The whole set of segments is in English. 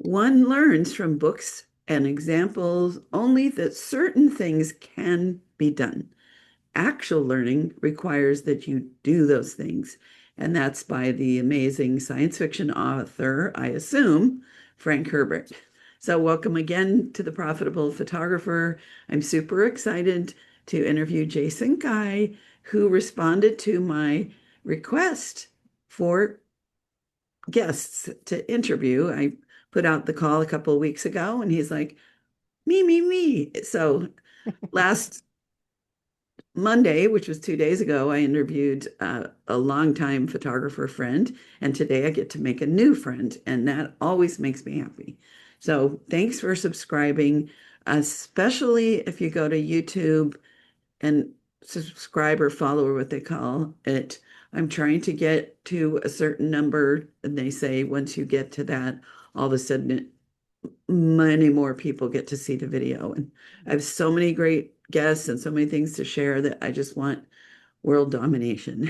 One learns from books and examples only that certain things can be done. Actual learning requires that you do those things. And that's by the amazing science fiction author, I assume, Frank Herbert. So, welcome again to The Profitable Photographer. I'm super excited to interview Jason Guy, who responded to my request for guests to interview. I put out the call a couple of weeks ago, and he's like, me. So, last Monday, which was 2 days ago, I interviewed a longtime photographer friend, and today I get to make a new friend, and that always makes me happy. So thanks for subscribing, especially if you go to YouTube and subscribe or follow or what they call it. I'm trying to get to a certain number, and they say once you get to that, all of a sudden many more people get to see the video. And I have so many great guests and so many things to share that I just want world domination.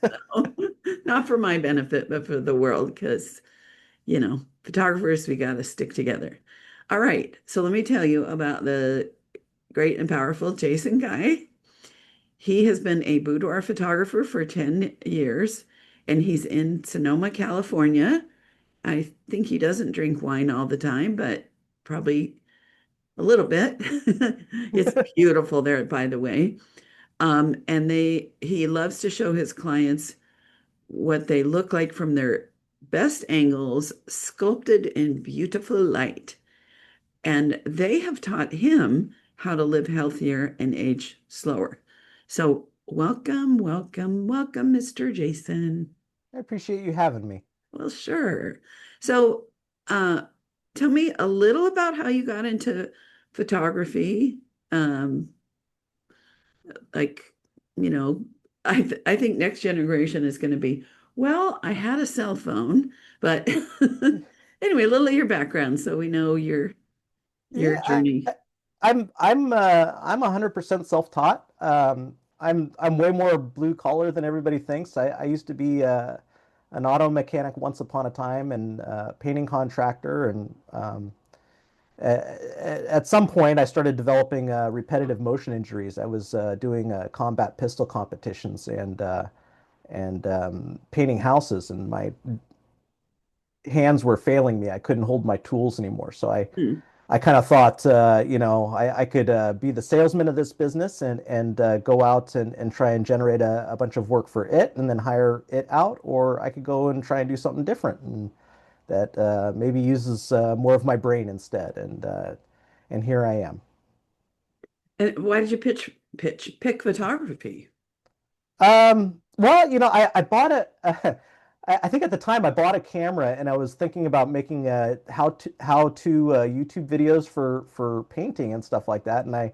So, not for my benefit, but for the world, because, photographers, we got to stick together. All right. So let me tell you about the great and powerful Jason Guy. He has been a boudoir photographer for 10 years, and he's in Sonoma, California. I think he doesn't drink wine all the time, but probably a little bit. It's beautiful there, by the way. And he loves to show his clients what they look like from their best angles, sculpted in beautiful light. And they have taught him how to live healthier and age slower. So welcome, Mr. Jason. I appreciate you having me. Well, sure. So, uh, tell me a little about how you got into photography. Um, like, you know, I think next generation is going to be, well, I had a cell phone, but anyway, a little of your background so we know your Yeah, journey. I'm 100% self-taught. I'm way more blue collar than everybody thinks. I used to be an auto mechanic once upon a time and painting contractor. And at some point, I started developing repetitive motion injuries. I was doing combat pistol competitions and painting houses, and my hands were failing me. I couldn't hold my tools anymore. Hmm. I kind of thought, I could be the salesman of this business and go out and try and generate a bunch of work for it and then hire it out, or I could go and try and do something different and that maybe uses more of my brain instead. And here I am. And why did you pick photography? Well, I bought I think at the time I bought a camera and I was thinking about making how to YouTube videos for painting and stuff like that. And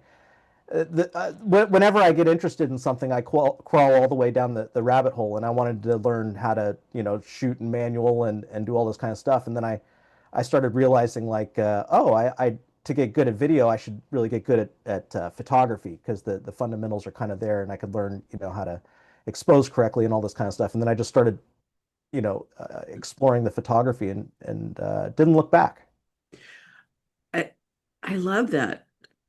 whenever I get interested in something, I crawl all the way down the rabbit hole, and I wanted to learn how to, shoot in manual and do all this kind of stuff. And then I started realizing like, I to get good at video, I should really get good at photography because the fundamentals are kind of there, and I could learn, how to expose correctly and all this kind of stuff. And then I just started, exploring the photography and didn't look back. I I love that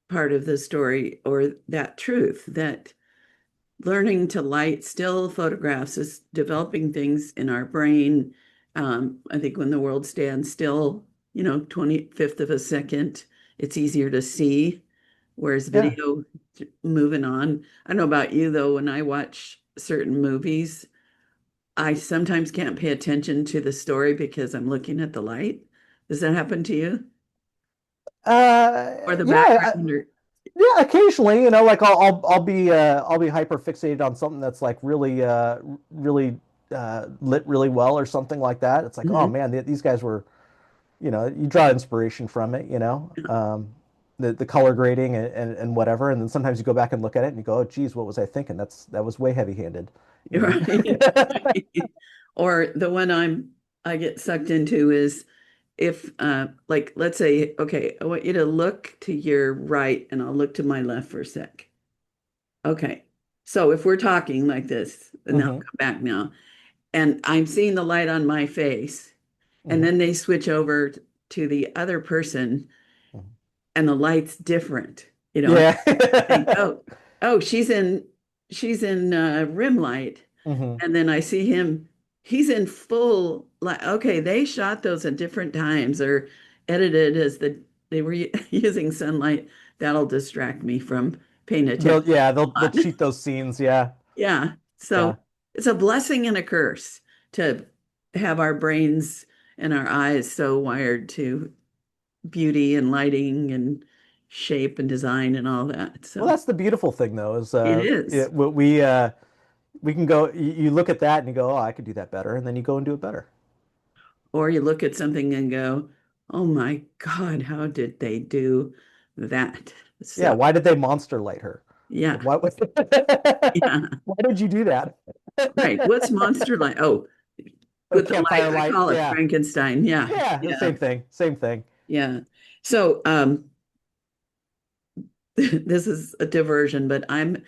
part of the story or that truth that learning to light still photographs is developing things in our brain. I think when the world stands still, 25th of a second, it's easier to see, whereas Yeah. video moving on. I don't know about you though, when I watch certain movies, I sometimes can't pay attention to the story because I'm looking at the light. Does that happen to you? Or the Yeah. background or Yeah, occasionally, like I'll be hyper fixated on something that's like really lit really well or something like that. It's like, oh Mhm. man, these guys were, you draw inspiration from it, the color grading and whatever. And then sometimes you go back and look at it and you go, oh geez, what was I thinking? That was way heavy-handed, you know. Right. Right. Or the one I get sucked into is if like let's say, okay, I want you to look to your right and I'll look to my left for a sec. Okay. So if we're talking like this, and they'll Hmm. come back now, and I'm seeing the light on my face, and Hmm. then they switch over. to the other person Mhm. and the light's different, and Yeah. I think, oh, she's in rim light. Hmm. And then I see him, he's in full light. Okay, they shot those at different times or edited as they were using sunlight. That'll distract me from paying attention. They'll cheat those scenes. Yeah. Yeah. Yeah. So it's a blessing and a curse to have our brains and our eyes so wired to beauty and lighting and shape and design and all that. Well, So that's the beautiful thing though, is it is. we can go, you look at that and you go, oh, I could do that better. And then you go and do it better. Or you look at something and go, oh my God, how did they do that? Yeah. So, Why did they monster light her? Like, yeah, why was yeah, why did you do that? right. What's monster like? Oh, A with the light, campfire I light. call it Yeah. Frankenstein. Yeah, Yeah. The yeah, same thing. Same thing. yeah. So, this is a diversion, but I'm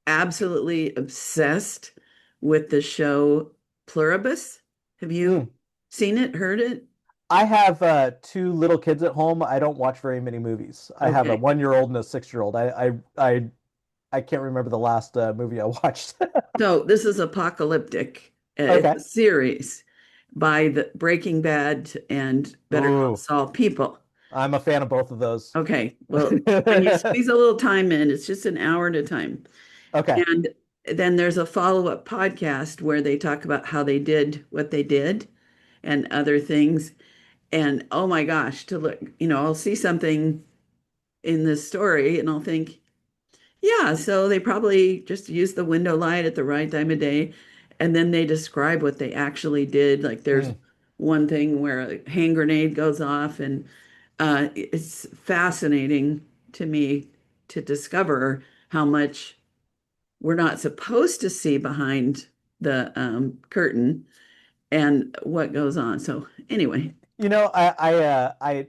absolutely obsessed with the show Pluribus. Have you Mm. seen it, heard it? I have two little kids at home. I don't watch very many movies. I have a Okay. 1 year old and a 6 year old. I can't remember the last movie I watched. So this is apocalyptic. It's Okay. a series by the Breaking Bad and Better Call Ooh, Saul people. I'm a fan of both of those. Okay, well, when you squeeze a little time in, it's just an hour at a time. Okay. And then there's a follow-up podcast where they talk about how they did what they did and other things. And oh my gosh, to look, I'll see something in this story and I'll think, yeah, so they probably just used the window light at the right time of day. And then they describe what they actually did. Like there's Mm. one thing where a hand grenade goes off, and it's fascinating to me to discover how much we're not supposed to see behind the curtain and what goes on. So anyway, I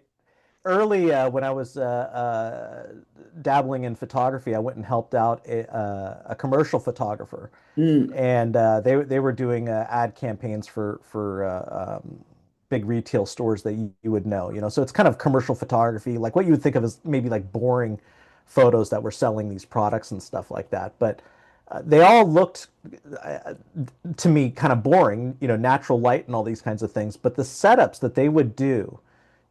early when I was dabbling in photography, I went and helped out a commercial photographer, mm, and they were doing ad campaigns for big retail stores that you would know, So it's kind of commercial photography, like what you would think of as maybe like boring photos that were selling these products and stuff like that. But they all looked uh, to me kind of boring, natural light and all these kinds of things. But the setups that they would do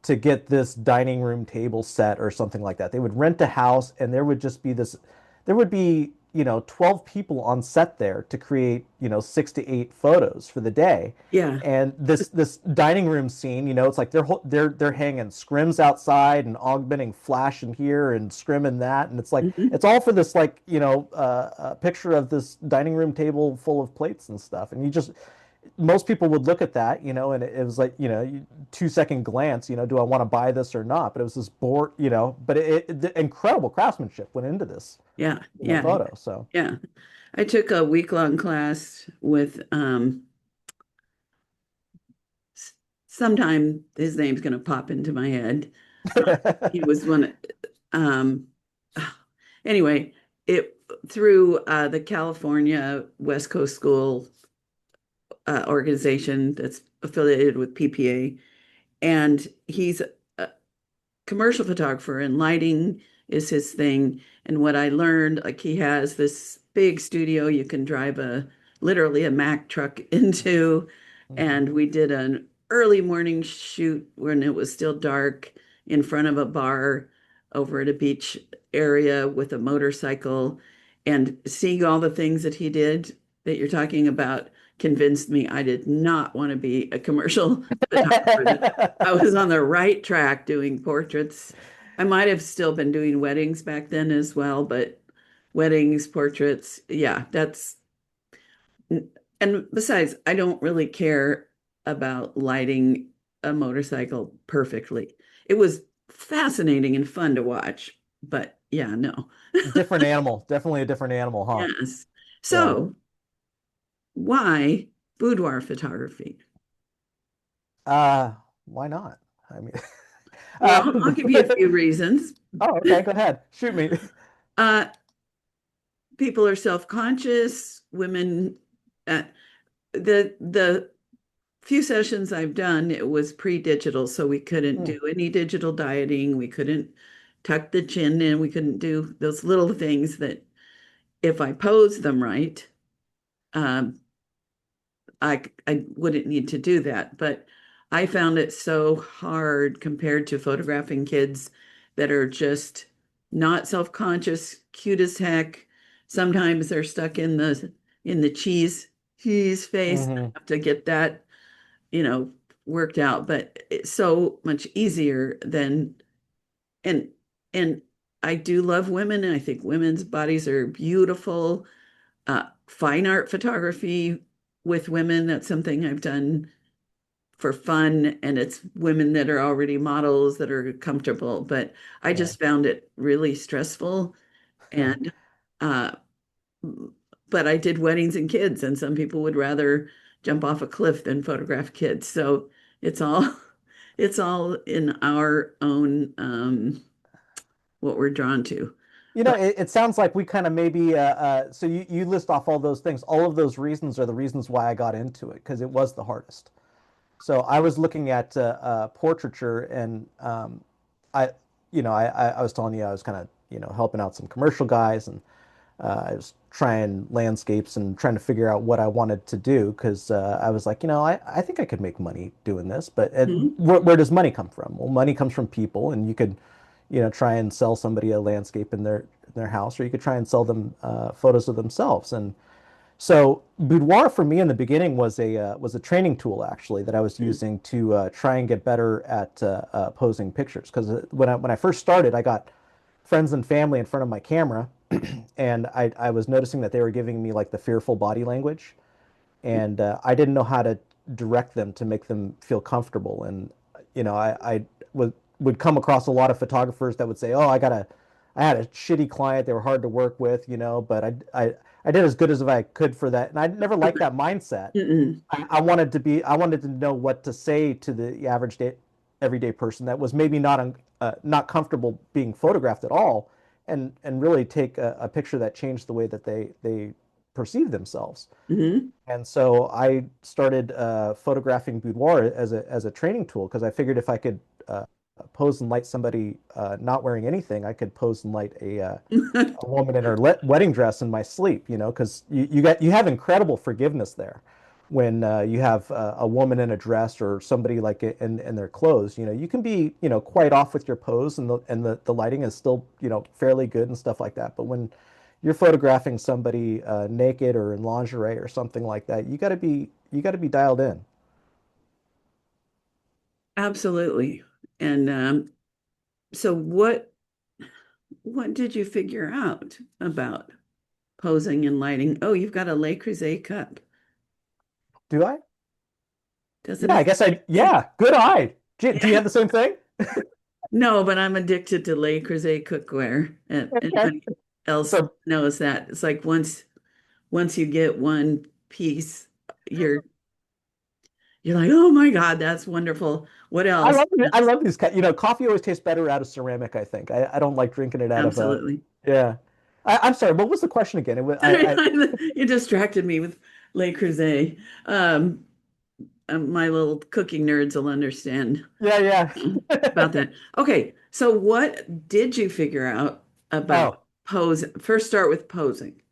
to get this dining room table set or something like that. They would rent a house and there would just be there would be, 12 people on set there to create, 6 to 8 photos for the day. yeah. And this dining room scene, it's like they're hanging scrims outside and augmenting flash in here and scrim in that, and it's like Mhm. it's all for this like a picture of this dining room table full of plates and stuff, and you just most people would look at that, and it was like, 2 second glance, do I want to buy this or not? But it was this board, but the incredible craftsmanship went into this, Yeah, yeah, photo. So, yeah. I took a week-long class with sometime his name's going to pop into my head. He was one. Um, anyway, it through the California West Coast School organization that's affiliated with PPA, and he's a commercial photographer, and lighting is his thing. And what I learned, like he has this big studio you can drive literally a Mack truck into. mhm. And we did an early morning shoot when it was still dark in front of a bar over at a beach area with a motorcycle. And seeing all the things that he did that you're talking about convinced me I did not want to be a commercial photographer, that I was on the right track doing portraits. I might have still been doing weddings back then as well, but weddings, portraits, yeah, that's, and besides, I don't really care about lighting a motorcycle perfectly. It was fascinating and fun to watch, but yeah, no. Different animal, definitely a different animal, huh? Yes. Yeah. So, why boudoir photography? Uh, why not? I mean, Well, I'll give you a uh, few reasons. oh, okay, go ahead, shoot me. Uh, People are self-conscious, women, uh, the few sessions I've done, it was pre-digital, so we couldn't Mm, do any digital dieting. We couldn't tuck the chin in. We couldn't do those little things that if I posed them right, um, I wouldn't need to do that. But I found it so hard compared to photographing kids that are just not self-conscious, cute as heck. Sometimes they're stuck in the cheese face. I hmm have to get that, you know, worked out, but it's so much easier than and and I do love women and I think women's bodies are beautiful. Fine art photography with women, that's something I've done for fun, and it's women that are already models that are comfortable, but I Yeah. just found it really stressful and uh but I did weddings and kids, and some people would rather jump off a cliff than photograph kids. So it's all it's all in our own what we're drawn to. But It sounds like we kind of maybe so you list off all those things. All of those reasons are the reasons why I got into it because it was the hardest. So I was looking at portraiture and I I was telling you I was kind of helping out some commercial guys and I was trying landscapes and trying to figure out what I wanted to do because I was like, I think I could make money doing this, but mhm, where does money come from? Well, money comes from people, and you could, try and sell somebody a landscape in their house, or you could try and sell them photos of themselves. And so Boudoir for me in the beginning was a training tool actually that I was mhm, using to try and get better at posing pictures. Because when I first started, I got friends and family in front of my camera, and I was noticing that they were giving me like the fearful body language, and I didn't know how to direct them to make them feel comfortable. And I would come across a lot of photographers that would say, "Oh, I had a shitty client. They were hard to work with, but I did as good as I could for that." And I never liked that mindset. mhm, I wanted to know what to say to the average day, everyday person that was maybe not comfortable being photographed at all, and really take a picture that changed the way that they perceive themselves. mhm. And so I started photographing boudoir as a training tool because I figured if I could pose and light somebody not wearing anything, I could pose and light a woman in her wedding dress in my sleep, because you have incredible forgiveness there when you have a woman in a dress or somebody like in their clothes. You can be quite off with your pose and the lighting is still fairly good and stuff like that. But when you're photographing somebody naked or in lingerie or something like that, you got to be dialed in. Absolutely. And so what did you figure out about posing and lighting? Oh, you've got a Le Creuset cup. Do I? Does it Yeah, I have guess yeah. yeah, good eye. Do you have the same thing? No, but I'm addicted to Le Creuset cookware. And Okay. anybody else So knows that. It's like once you get one piece, you're you're like, oh my God, that's wonderful. What I else? love I love these. Coffee always tastes better out of ceramic, I think. I don't like drinking it out of a. Absolutely. Yeah. I'm sorry. What was the question again? It was, You distracted me with Le Creuset. Um, my little cooking nerds will understand yeah, about yeah. that. Okay, so what did you figure out about Oh, pose? First, start with posing.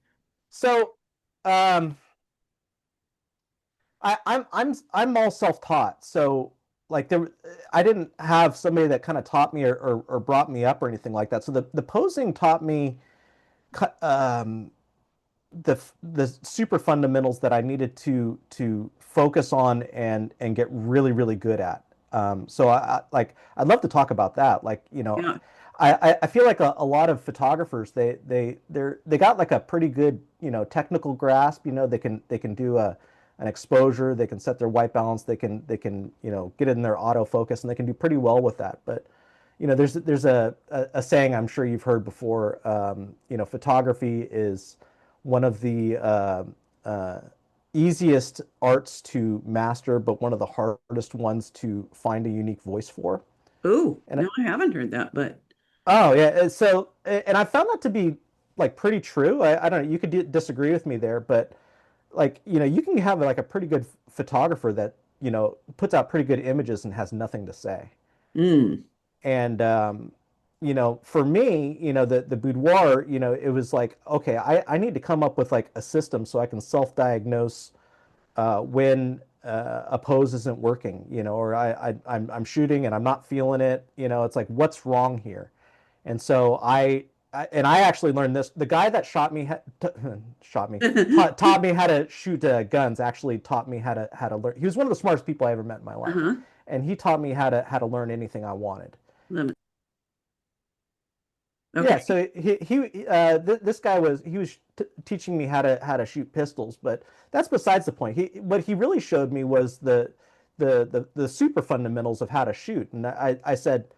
so um, I'm all self-taught. So like I didn't have somebody that kind of taught me or brought me up or anything like that. So the posing taught me um the super fundamentals that I needed to focus on and get really really good at. So like I'd love to talk about that. Like Yeah. I feel like a lot of photographers they got like a pretty good technical grasp. They can do an exposure. They can set their white balance. They can get in their autofocus and they can do pretty well with that. But there's a saying I'm sure you've heard before. Photography is one of the easiest arts to master, but one of the hardest ones to find a unique voice for. Oh, And no, I haven't heard that, but oh yeah, and I found that to be like pretty true. I don't know, you could disagree with me there, but like you can have like a pretty good photographer puts out pretty good images and has nothing to say. Mm. And for me, the boudoir, it was like, okay, I need to come up with like a system so I can self-diagnose when a pose isn't working, or I'm shooting and I'm not feeling it. It's like, what's wrong here? And so I actually learned this. The guy that shot me, taught me how to shoot guns. Actually taught me how to learn. He was one of the smartest people I ever met in my life, Uh-huh. and he taught me how to learn anything I wanted. Lemon. Yeah, Okay. so this guy was teaching me how to shoot pistols, but that's besides the point. What he really showed me was the super fundamentals of how to shoot, and I said,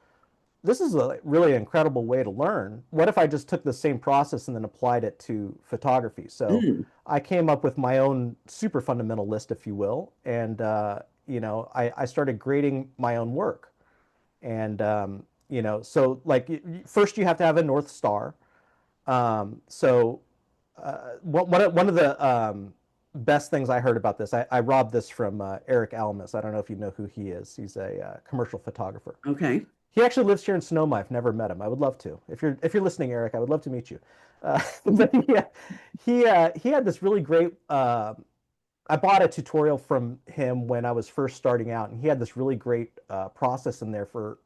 this is a really incredible way to learn. What if I just took the same process and then applied it to photography? So Mm. I came up with my own super fundamental list, if you will, and I started grading my own work. And so like first you have to have a North Star. So one of the best things I heard about this, I robbed this from Eric Alamus. I don't know if you know who he is. He's a commercial photographer. Okay. He actually lives here in Sonoma. I've never met him. I would love to. If you're listening, Eric, I would love to meet you. But he had this really great. I bought a tutorial from him when I was first starting out, and he had this really great process in there for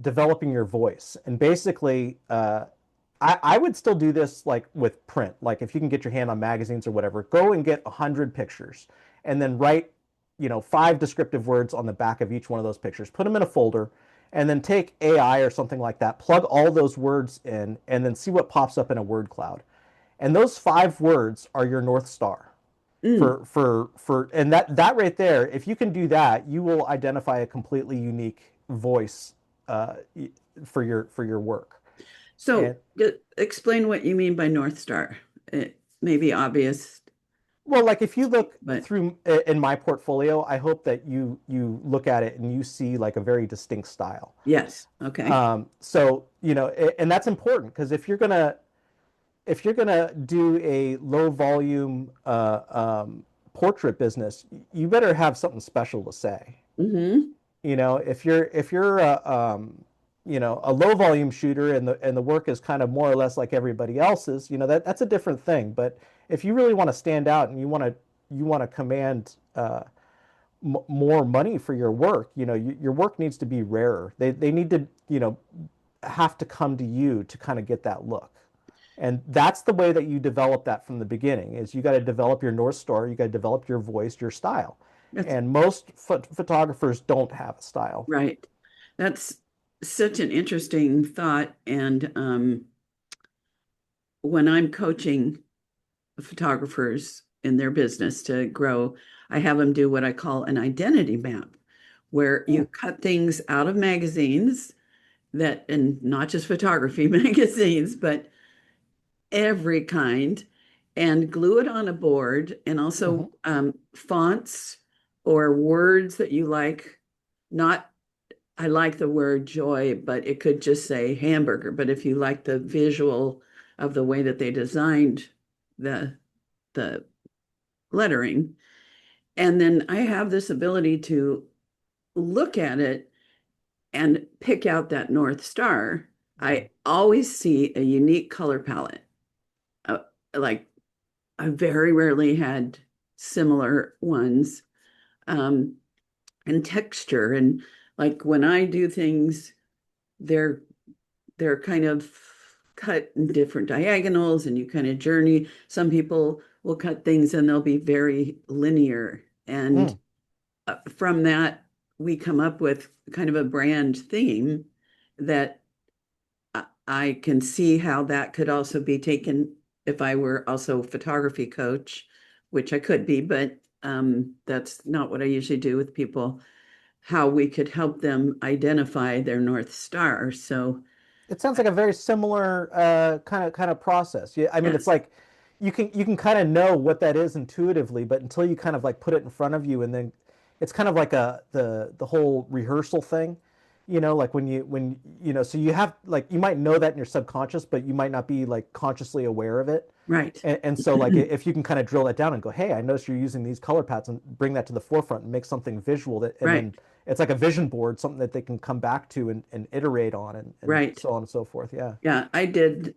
developing your voice. And basically, I would still do this like with print. Like if you can get your hand on magazines or whatever, go and get 100 pictures, and then write, 5 descriptive words on the back of each one of those pictures. Put them in a folder, and then take AI or something like that. Plug all those words in, and then see what pops up in a word cloud. And those 5 words are your North Star Mm. and that right there, if you can do that, you will identify a completely unique voice uh, for your work. So And explain what you mean by North Star. It may be obvious, well, like if you look but through in my portfolio, I hope that you look at it and you see like a very distinct style. yes. Okay. So and that's important because if you're gonna do a low volume portrait business, you better have something special to say. Mm-hmm. If you're a low volume shooter and the work is kind of more or less like everybody else's, that's a different thing. But if you really want to stand out and you want to command more money for your work, your work needs to be rarer. They need to have to come to you to kind of get that look. And that's the way that you develop that from the beginning is you got to develop your North Star, you got to develop your voice, your style. That's And most photographers don't have a style. right. That's such an interesting thought. And when I'm coaching photographers in their business to grow, I have them do what I call an identity map, where Hmm. you cut things out of magazines that, and not just photography magazines, but every kind, and glue it on a board, and also Hmm. fonts or words that you like. Not, I like the word joy, but it could just say hamburger. But if you like the visual of the way that they designed the lettering, and then I have this ability to look at it and pick out that North Star. I always see a unique color palette. Uh, like I very rarely had similar ones. Um, and texture, and like when I do things, they're they're kind of cut in different diagonals, and you kind of journey. Some people will cut things and they'll be very linear, and Mm. from that we come up with kind of a brand theme that I can see how that could also be taken if I were also a photography coach, which I could be, but that's not what I usually do with people, how we could help them identify their North Star. So, It sounds like a very similar kind of process. Yeah, I mean, it's yes. like you can kind of know what that is intuitively, but until you kind of like put it in front of you, and then it's kind of like the whole rehearsal thing, like so you have like you might know that in your subconscious, but you might not be like consciously aware of it. Right. And so like if you can kind of drill that down and go, hey, I noticed you're using these color palettes and bring that to the forefront and make something visual that, and Right. then it's like a vision board, something that they can come back to and iterate on and Right. so on and so forth. Yeah. Yeah, I did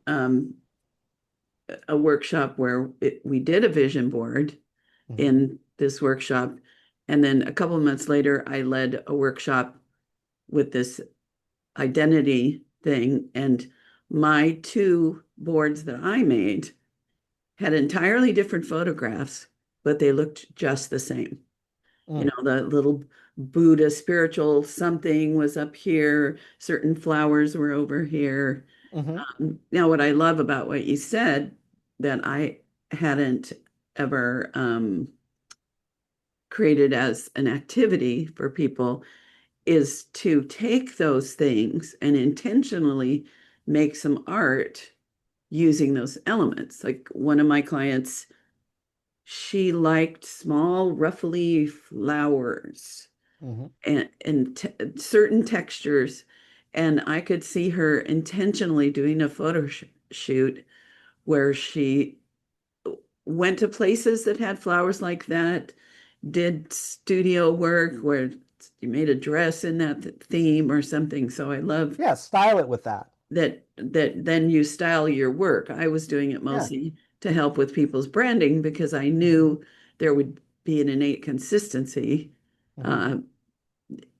a workshop where we did a vision board Hmm. in this workshop. And then a couple of months later, I led a workshop with this identity thing. And my two boards that I made had entirely different photographs, but they looked just the same. You Mm. know, the little Buddha spiritual something was up here, certain flowers were over here. Hmm. Now, what I love about what you said that I hadn't ever created as an activity for people is to take those things and intentionally make some art using those elements. Like one of my clients, she liked small, ruffly flowers Hmm. and certain textures. And I could see her intentionally doing a photo shoot where she went to places that had flowers like that, did studio work where you made a dress in that theme or something. So I love Yeah. Style it with that. that then you style your work. I was doing it Yeah. mostly to help with people's branding because I Hmm. knew there would be an innate consistency. Hmm. Uh,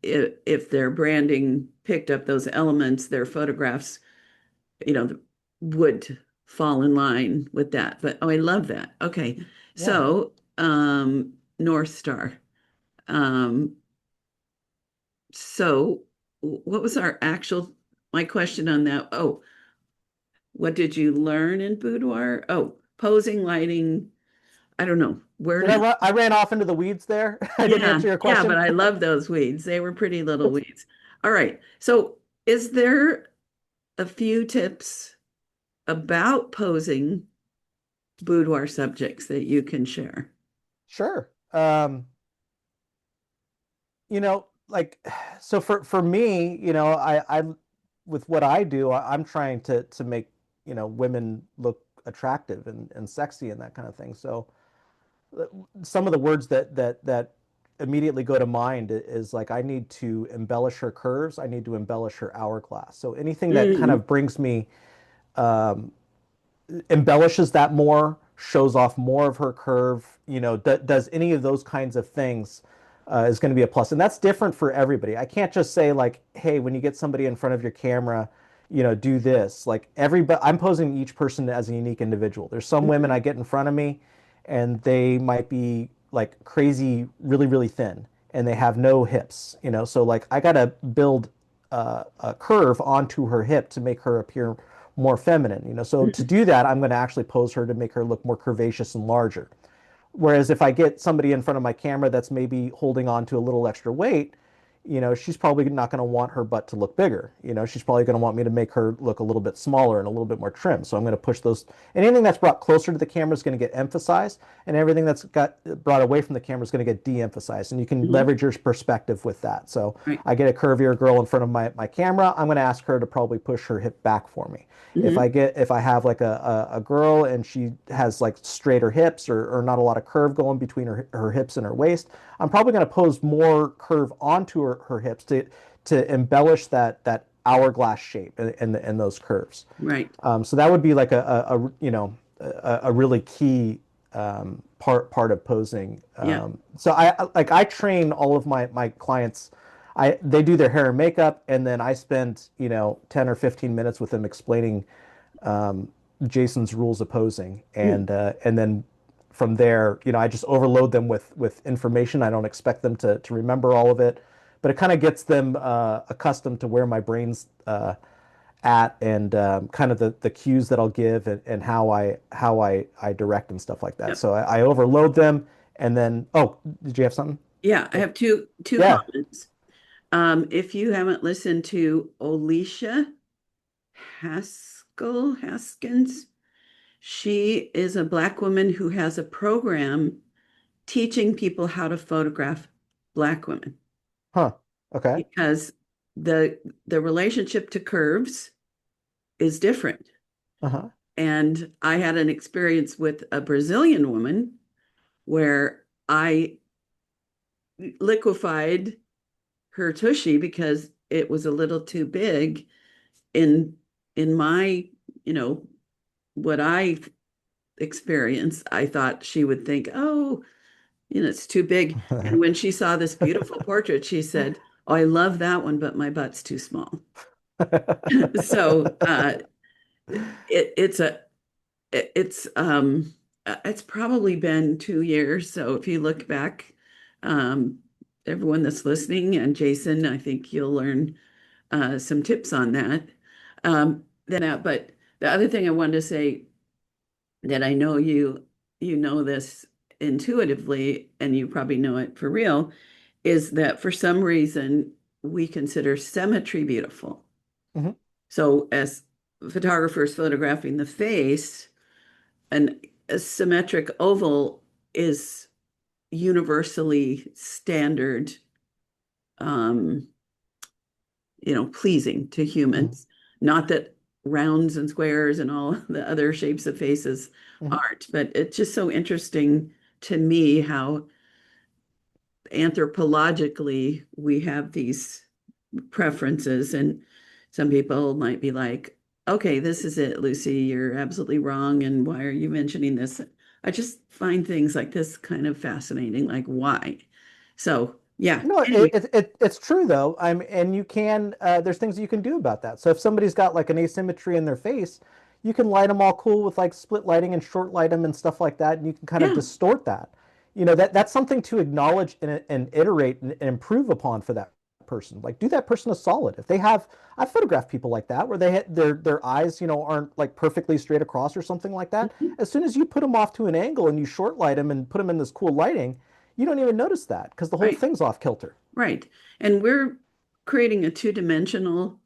if their branding picked up those elements, their photographs, you know, would fall in line with that. But oh, I love that. Okay. Yeah. So, North Star. Um, so what was our actual my question on that? Oh, what did you learn in boudoir? Oh, posing, lighting. I don't know. Where Did I did run? I ran off into the weeds there. I didn't yeah, answer your yeah, but question. I love those weeds. They were pretty little weeds. All right. So is there a few tips about posing boudoir subjects that you can share? Sure. Like so for me, I with what I do, I'm trying to make, women look attractive and sexy and that kind of thing. So uh, some of the words that immediately go to mind is like I need to embellish her curves, I need to embellish her hourglass. So anything that kind Mm, of brings me um, embellishes that more, shows off more of her curve, does any of those kinds of things is going to be a plus. And that's different for everybody. I can't just say like, hey, when you get somebody in front of your camera, do this. Like everybody, I'm posing each person as a unique individual. There's some women I get in front of me and they might be like crazy, really, really thin and they have no hips, so like I got to build a curve onto her hip to make her appear more feminine, So to mm, do that, I'm going to actually pose her to make her look more curvaceous and larger. Whereas if I get somebody in front of my camera that's maybe holding on to a little extra weight, she's probably not going to want her butt to look bigger. She's probably going to want me to make her look a little bit smaller and a little bit more trim. So I'm going to push those. And anything that's brought closer to the camera is going to get emphasized, and everything that's got brought away from the camera is going to get de-emphasized. And you can mm, leverage your perspective with that. So right. I get a curvier girl in front of my camera, I'm going to ask her to probably push her hip back for me. Hmm. If I have like a girl and she has like straighter hips or not a lot of curve going between her hips and her waist, I'm probably going to pose more curve onto her hips to embellish that hourglass shape and those curves. Right. So that would be like a really key part of posing. Yeah. So I train all of my clients. They do their hair and makeup, and then I spend 10 or 15 minutes with them explaining um, Jason's rules of posing, Mm. and then from there, I just overload them with information. I don't expect them to remember all of it, but it kind of gets them accustomed to where my brain's at and kind of the cues that I'll give and how I direct and stuff like that. Yep. So I overload them, and then did you have something? Yeah, I have two Yeah. comments. If you haven't listened to Alicia Haskins, she is a Black woman who has a program teaching people how to photograph Black women Huh. Okay. because the relationship to curves is different. Uh-huh. And I had an experience with a Brazilian woman where I liquefied her tushy because it was a little too big in my, you know, what I experienced. I thought she would think, oh, it's too big. And when she saw this beautiful portrait, she said, oh, I love that one, but my butt's too small. So it's a it's probably been 2 years. So if you look back, um, everyone that's listening and Jason, I think you'll learn some tips on that. But the other thing I wanted to say that I know you know this intuitively, and you probably know it for real, is that for some reason we consider symmetry beautiful. Mhm, So as photographers photographing the face, a symmetric oval is universally standard, um, pleasing to mhm, humans. Not that rounds and squares and all the other shapes of faces mhm. aren't, but it's just so interesting to me how anthropologically we have these preferences. And some people might be like, okay, this is it, Lucy, you're absolutely wrong. And why are you mentioning this? I just find things like this kind of fascinating, like why? So, yeah, No, anyway, it's true though. And you can there's things you can do about that. So if somebody's got like an asymmetry in their face, you can light them all cool with like split lighting and short light them and stuff like that, and you can kind of yeah, distort that. That's something to acknowledge and iterate and improve upon for that person. Like do that person a solid. If they have, I've photographed people like that where their eyes, aren't like perfectly straight across or something like that. mhm, As soon as you put them off to an angle and you short light them and put them in this cool lighting, you don't even notice that because the whole right, thing's off kilter. right. And we're creating a two-dimensional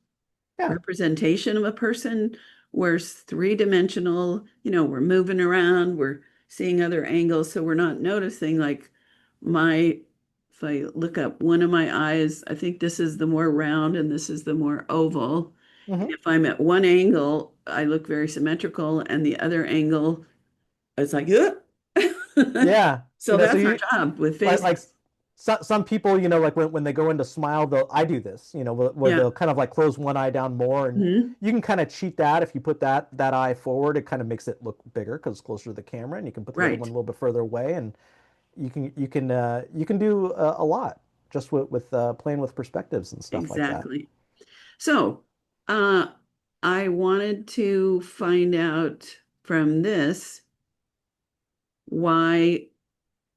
Yeah. representation of a person, whereas three-dimensional, we're moving around, we're seeing other angles, so we're not noticing like my if I look up one of my eyes, I think this is the more round and this is the more oval. And Hmm. if I'm at one angle, I look very symmetrical, and the other angle, it's like, ugh. Yeah. So So that's our you job with like faces. some people, like when they go into smile, I do this, where Yeah. they'll kind of like close one eye down more, and Mhm. you can kind of cheat that if you put that eye forward. It kind of makes it look bigger because it's closer to the camera, and you can put the other one Right. a little bit further away, and you can do a lot just with playing with perspectives and stuff like that. Exactly. So, uh, I wanted to find out from this why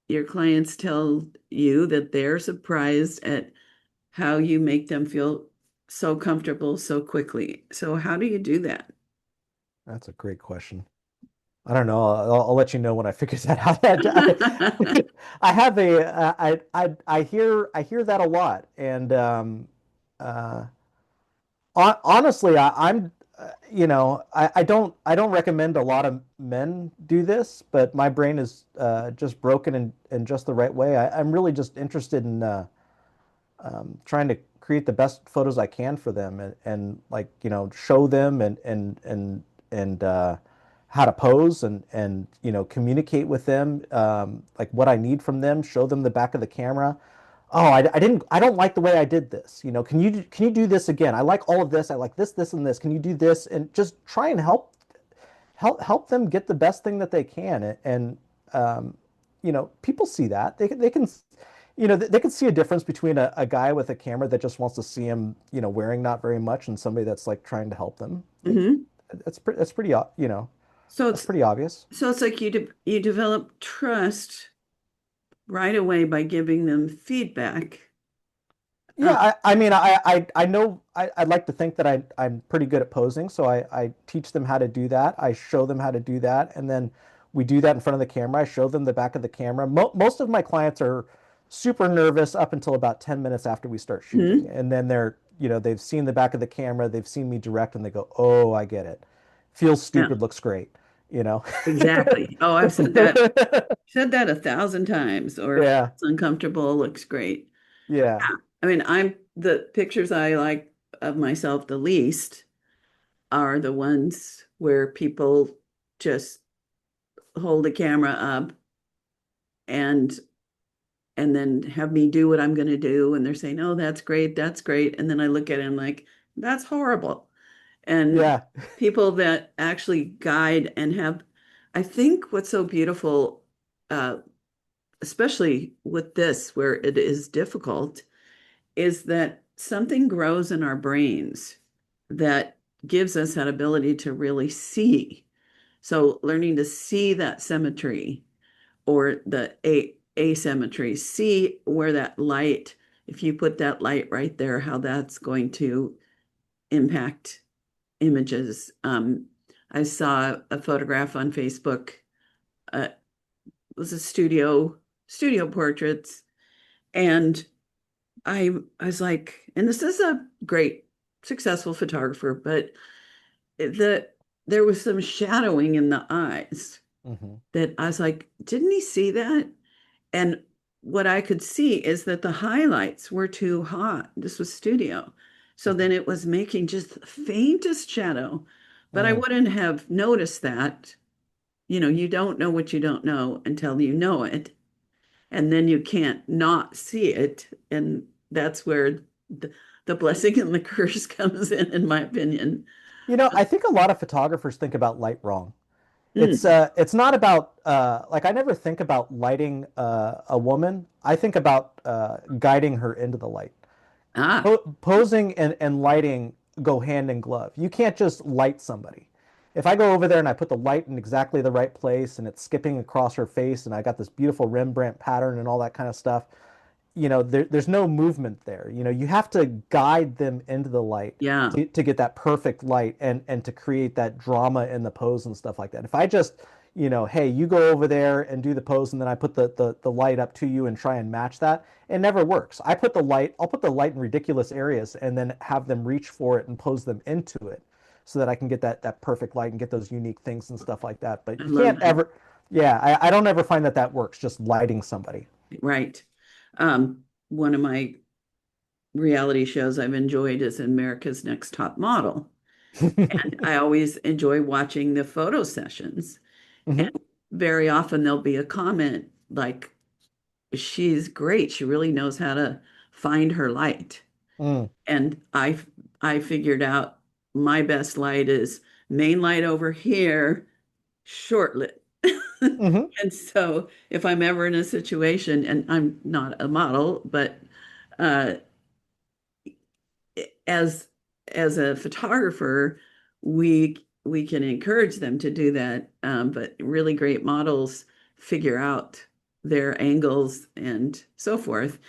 your clients tell you that they're surprised at how you make them feel so comfortable so quickly. So, how do you do that? That's a great question. I don't know. I'll let you know when I figure that out. I have I hear that a lot, and uh, honestly, I don't recommend a lot of men do this, but my brain is just broken in just the right way. I'm really just interested in trying to create the best photos I can for them, and like show them and how to pose and communicate with them, like what I need from them, show them the back of the camera. Oh, I don't like the way I did this. Can you do this again? I like all of this. I like this and this. Can you do this? And just try and help them get the best thing that they can. And people see that they can they can see a difference between a guy with a camera that just wants to see him wearing not very much, and somebody that's like trying to help them. Like Hmm. that's pretty So that's it's pretty obvious. like you develop trust right away by giving them feedback. Yeah, Uh, I mean, I know I'd like to think that I'm pretty good at posing, so I teach them how to do that. I show them how to do that, and then we do that in front of the camera. I show them the back of the camera. Most of my clients are super nervous up until about 10 minutes after we start shooting, mhm. and then they've seen the back of the camera, they've seen me direct, and they go, "Oh, I get it. Feels Yeah, stupid, looks great," you know. exactly. Oh, I've said that 1,000 times, or if Yeah, it's uncomfortable, looks great. yeah. Yeah. I mean, I'm the pictures I like of myself the least are the ones where people just hold the camera up and and then have me do what I'm going to do. And they're saying, oh, that's great, that's great. And then I look at it and I'm like, that's horrible. And Yeah. people that actually guide and have, I think what's so beautiful, uh, especially with this, where it is difficult, is that something grows in our brains that gives us that ability to really see. So learning to see that symmetry or the asymmetry, see where that light, if you put that light right there, how that's going to impact images. I saw a photograph on Facebook. It was a studio portraits, and I was like, and this is a great successful photographer, but the there was some shadowing in the eyes Hmm. that I was like, didn't he see that? And what I could see is that the highlights were too hot. This was studio. So then it was making just the faintest shadow. But I Hmm. wouldn't have noticed that. You know, you don't know what you don't know until you know it. And then you can't not see it. And that's where the blessing and the curse comes in my opinion. I think a lot of photographers think about light wrong. Mm. It's not about like I never think about lighting a woman. I think about guiding her into the light. Ah, Posing and lighting go hand in glove. You can't just light somebody. If I go over there and I put the light in exactly the right place and it's skipping across her face and I got this beautiful Rembrandt pattern and all that kind of stuff, there's no movement there. You have to guide them into the light yeah. to get that perfect light and to create that drama in the pose and stuff like that. If I just, hey, you go over there and do the pose and then I put the light up to you and try and match that, it never works. I'll put the light in ridiculous areas and then have them reach for it and pose them into it so that I can get that perfect light and get those unique things and stuff like that. But I you love can't that. ever, yeah, I don't ever find that works, just lighting somebody. Right. One of my reality shows I've enjoyed is America's Next Top Model. And I always enjoy watching the photo sessions. And Hmm. very often there'll be a comment like, she's great. She really knows how to find her light. Mm. And I figured out my best light is main light over here, short lit. Hmm. And so if I'm ever in a situation, and I'm not a model, but uh, as as a photographer, we can encourage them to do that. But really great models figure out their angles and so forth.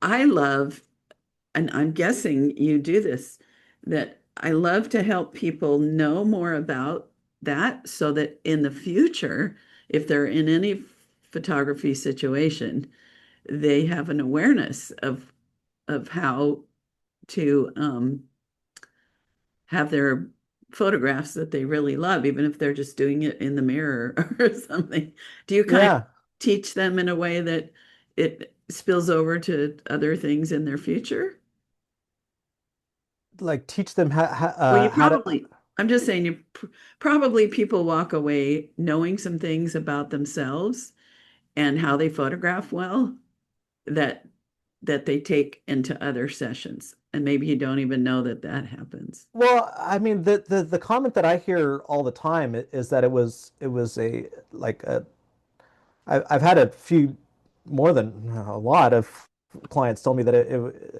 I love, and I'm guessing you do this, that I love to help people know more about that so that in the future, if they're in any photography situation, they have an awareness of how to have their photographs that they really love, even if they're just doing it in the mirror or something. Do you kind of Yeah, teach them in a way that it spills over to other things in their future? like teach them Well, you how to. probably, I'm just saying, probably people walk away knowing some things about themselves and how they photograph well that they take into other sessions. And maybe you don't even know that that happens. Well, I mean, the comment that I hear all the time is that it was a like a I've had a few more than a lot of clients tell me that it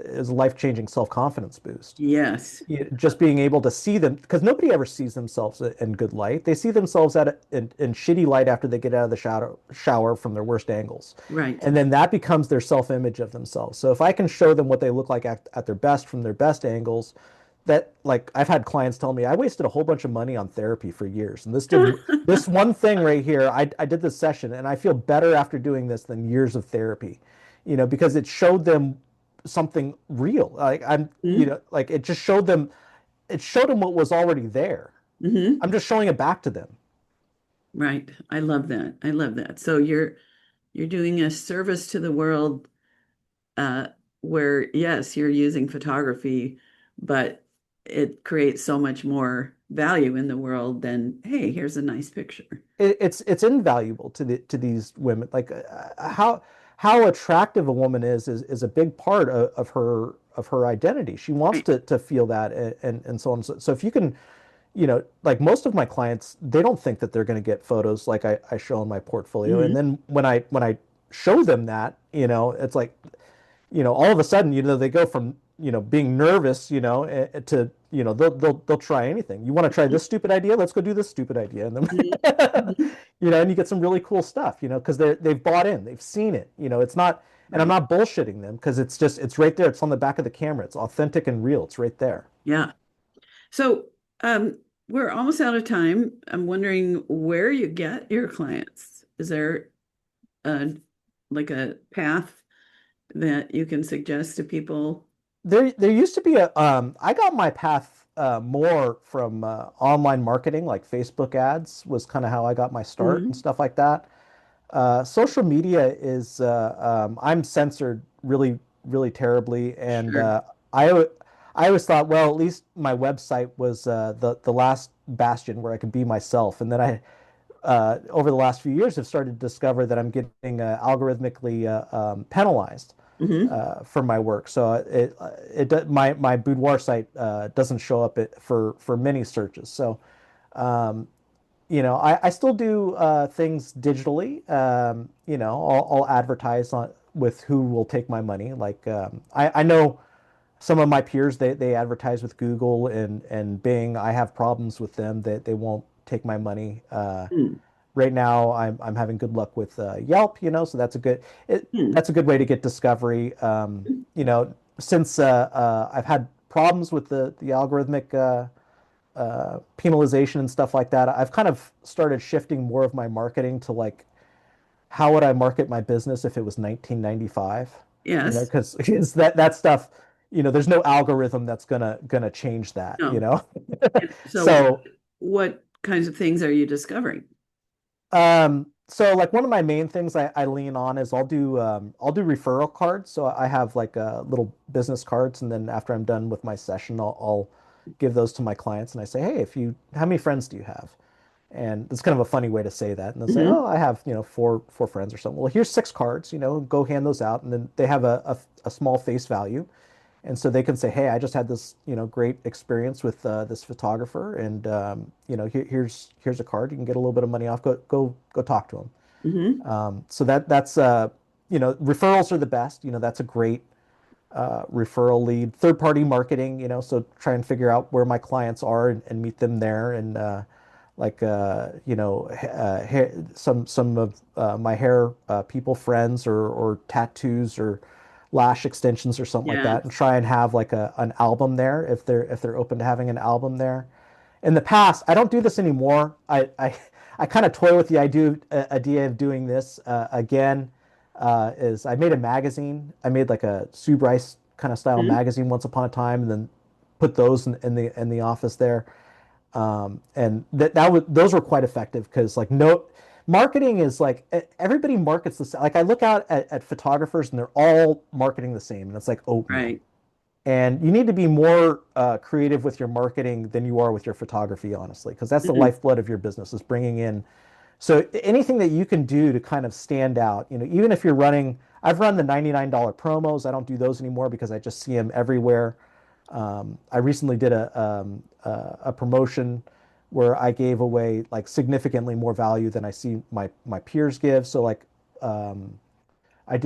is a life-changing self-confidence boost. Yes, Just being able to see them because nobody ever sees themselves in good light. They see themselves in shitty light after they get out of the shower from their worst angles. right. And then that becomes their self-image of themselves. So if I can show them what they look like at their best from their best angles, that like I've had clients tell me I wasted a whole bunch of money on therapy for years. And this one thing right here, I did this session and I feel better after doing this than years of therapy, because it showed them something real. Like Mm-hmm. like it showed them what was already there. Mm-hmm. I'm just showing it back to them. Right. I love that. I love that. So you're doing a service to the world, uh, where yes, you're using photography, but it creates so much more value in the world than, hey, here's a nice picture. It's invaluable to these women. Like how attractive a woman is a big part of her identity. She wants Right. to feel that and so on. So if you can, like most of my clients, they don't think that they're going to get photos like I show in my portfolio. And Hmm. then when I show them that, it's like, all of a sudden, they go from, being nervous, to, they'll try anything. You want to try this stupid idea? Let's go do this stupid idea. And then, Hmm. and you get some really cool stuff, because they've bought in, they've seen it, it's not, and I'm Right. not bullshitting them because it's right there. It's on the back of the camera. It's authentic and real. It's right there. Yeah. So, we're almost out of time. I'm wondering where you get your clients. Is there a like a path that you can suggest to people? There used to be I got my path more from online marketing, like Facebook ads was kind of how I got my start and Hmm. stuff like that. Social media is I'm censored really, really terribly, and Sure. I always thought, well, at least my website was the last bastion where I could be myself, and then I over the last few years have started to discover that I'm getting algorithmically penalized Hmm. for my work. So my Boudoir site doesn't show up for many searches. So um, I still do things digitally. I'll advertise on with who will take my money. Like I know some of my peers, they advertise with Google and Bing. I have problems with them. They won't take my money. Right now, I'm having good luck with Yelp. So Hmm. that's a good way to get discovery. Since I've had problems with the algorithmic penalization and stuff like that, I've kind of started shifting more of my marketing to like, how would I market my business if it was 1995? Yes. Because that stuff, there's no algorithm that's gonna change that. No. So, So what kinds of things are you discovering? so like one of my main things I lean on is I'll do referral cards. So I have like little business cards, and then after I'm done with my session, I'll give those to my clients, and I say, hey, if you how many friends do you have? And it's kind of a funny way to say that. And they'll say, Hmm. oh, I have, four friends or something. Well, here's six cards, go hand those out. And then they have a small face value. And so they can say, hey, I just had this, great experience with this photographer. And, here's a card. You can get a little bit of money off. Go talk to him. Hmm. So that's, referrals are the best. That's a great referral lead. Third party marketing, so try and figure out where my clients are and meet them there. And, like hair, some of my hair people friends or tattoos or lash extensions or something like Yeah. that, and try and have like an album there if they're open to having an album there. In the past, I don't do this anymore. I kind of toy with the idea of doing this again. Is I made a magazine. I made like a Sue Bryce kind of style Hmm. magazine once upon a time, and then put those in the office there. And those were quite effective because like no marketing is like everybody markets the same. Like I look out at photographers and they're all marketing the same, and it's like oatmeal. Right. And you need to be more creative with your marketing than you are with your photography, honestly, because that's the Hmm. lifeblood of your business is bringing in. So anything that you can do to kind of stand out, even if you're running, I've run the $99 promos. I don't do those anymore because I just see them everywhere. I recently did a promotion where I gave away like significantly more value than I see my peers give. So like um, I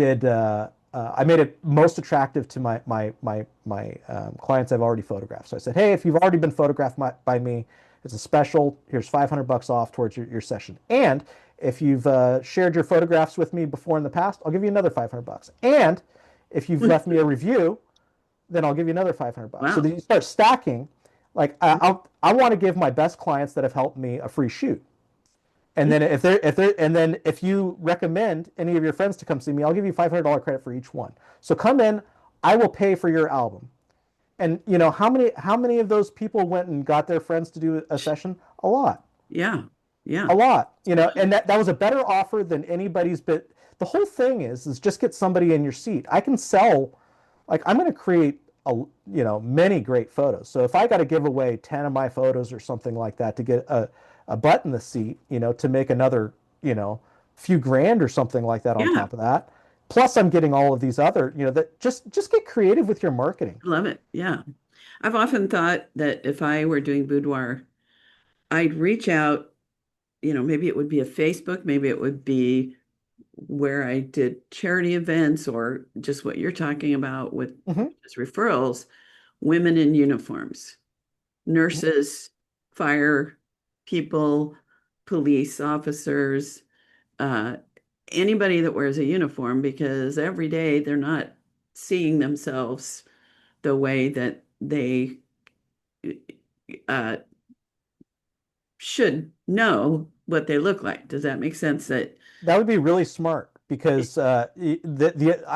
made it most attractive to my clients I've already photographed. So I said, hey, if you've already been photographed by me, it's a special. Here's $500 off towards your session. And if you've shared your photographs with me before in the past, I'll give you another $500. And if you've left me a review, then I'll give you another $500. So Wow. then you start stacking. Like I want to give my best clients that have helped me a free shoot. And then if you recommend any of your friends to come see me, I'll give you $500 credit for each one. So come in, I will pay for your album. And how many of those people went and got their friends to do a session? A lot. Yeah. A Yeah. lot. And that was a better offer than anybody's, but the whole thing is just get somebody in your seat. I can sell, like I'm going to create many great photos. So if I got to give away 10 of my photos or something like that to get a butt in the seat, to make another, few grand or something like that on Yeah, top of that. Plus I'm getting all of these other, that just get creative with your marketing. I love it. Yeah. I've often thought that if I were doing boudoir, I'd reach out, maybe it would be a Facebook, maybe it would be where I did charity events or just what you're talking about with Hmm. just referrals, women in uniforms, nurses, fire people, police officers, uh, anybody that wears a uniform, because every day they're not seeing themselves the way that they uh, should know what they look like. Does that make sense? That That would be really smart because I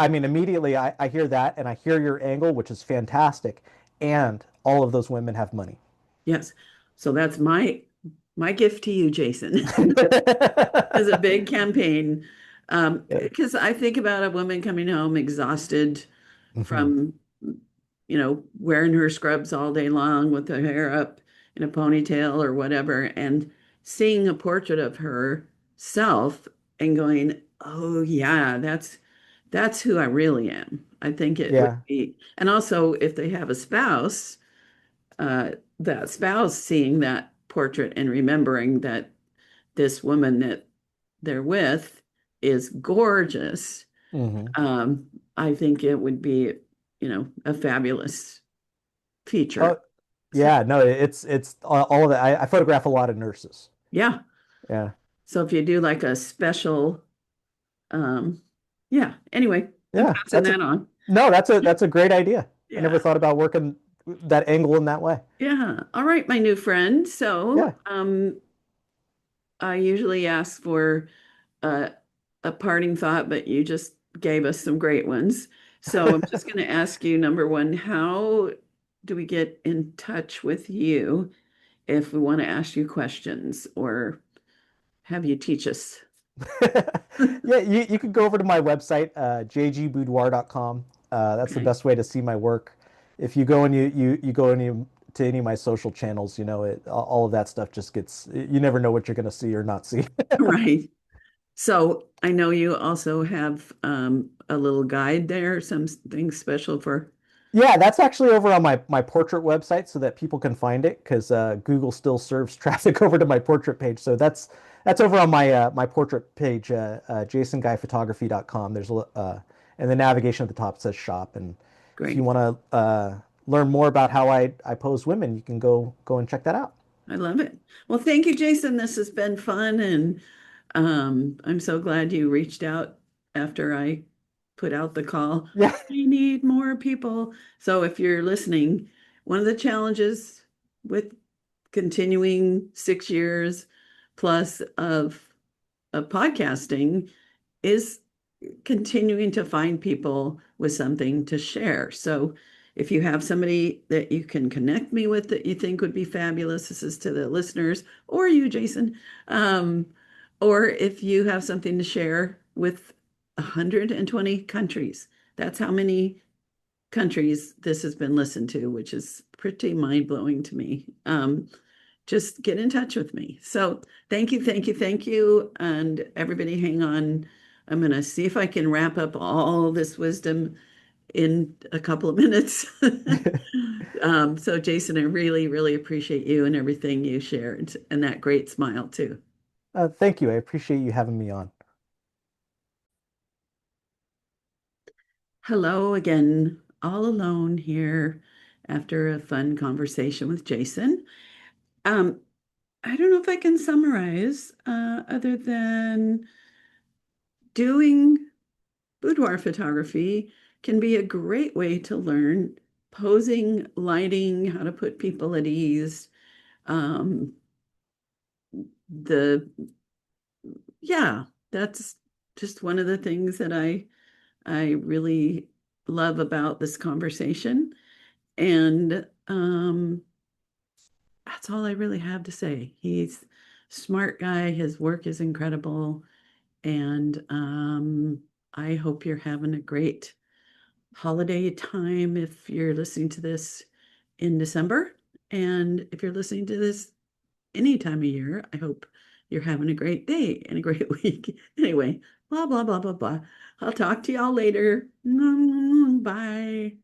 mean immediately I hear that and I hear your angle, which is fantastic, and all of those women have money. yes. So that's my gift to you, Jason, as a big campaign. Yeah. Because I think about a woman coming home exhausted Hmm. from, wearing her scrubs all day long with her hair up in a ponytail or whatever, and seeing a portrait of herself and going, "Oh yeah, that's who I really am." I think it would Yeah. be, and also if they have a spouse, that spouse seeing that portrait and remembering that this woman that they're with is gorgeous. Hmm. um, I think it would be, a fabulous feature. Oh, So, yeah. No, it's all of that. I photograph a lot of nurses. yeah. Yeah. So if you do like a special, um, yeah. Anyway, I'm Yeah. passing that on. That's a great idea. I never Yeah. thought about working that angle in that way. Yeah. All right, my new friend. So, Yeah. I usually ask for uh, a parting thought, but you just gave us some great ones. So I'm just going to ask you, number one, how do we get in touch with you if we want to ask you questions or have you teach us? Yeah, you could go over to my website, jgboudoir.com. That's the Okay. best way to see my work. If you go and you go to any of my social channels, all of that stuff just gets, you never know what you're going to see or not see. Right. So I know you also have a little guide there, something special for. Yeah, that's actually over on my portrait website so that people can find it because Google still serves traffic over to my portrait page. So that's over on my portrait page, jasonguyphotography.com. And the navigation at the top says shop. And if you Great. want to learn more about how I pose women, you can go and check that out. I love it. Well, thank you, Jason. This has been fun, and I'm so glad you reached out after I put out the call. Yeah. We need more people. So if you're listening, one of the challenges with continuing 6 years plus of podcasting is continuing to find people with something to share. So if you have somebody that you can connect me with that you think would be fabulous, this is to the listeners or you, Jason, um, or if you have something to share with 120 countries, that's how many countries this has been listened to, which is pretty mind blowing to me. Just get in touch with me. So thank you, thank you, thank you. And everybody hang on. I'm going to see if I can wrap up all this wisdom in a couple of minutes. So Jason, I really, really appreciate you and everything you shared and that great smile too. Thank you. I appreciate you having me on. Hello again, all alone here after a fun conversation with Jason. Um, I don't know if I can summarize other than doing boudoir photography can be a great way to learn posing, lighting, how to put people at ease. Um, the yeah, that's just one of the things that I really love about this conversation. And that's all I really have to say. He's a smart guy, his work is incredible, and I hope you're having a great holiday time if you're listening to this in December. And if you're listening to this any time of year, I hope you're having a great day and a great week. Anyway, blah, blah, blah, blah, blah. I'll talk to y'all later. Bye.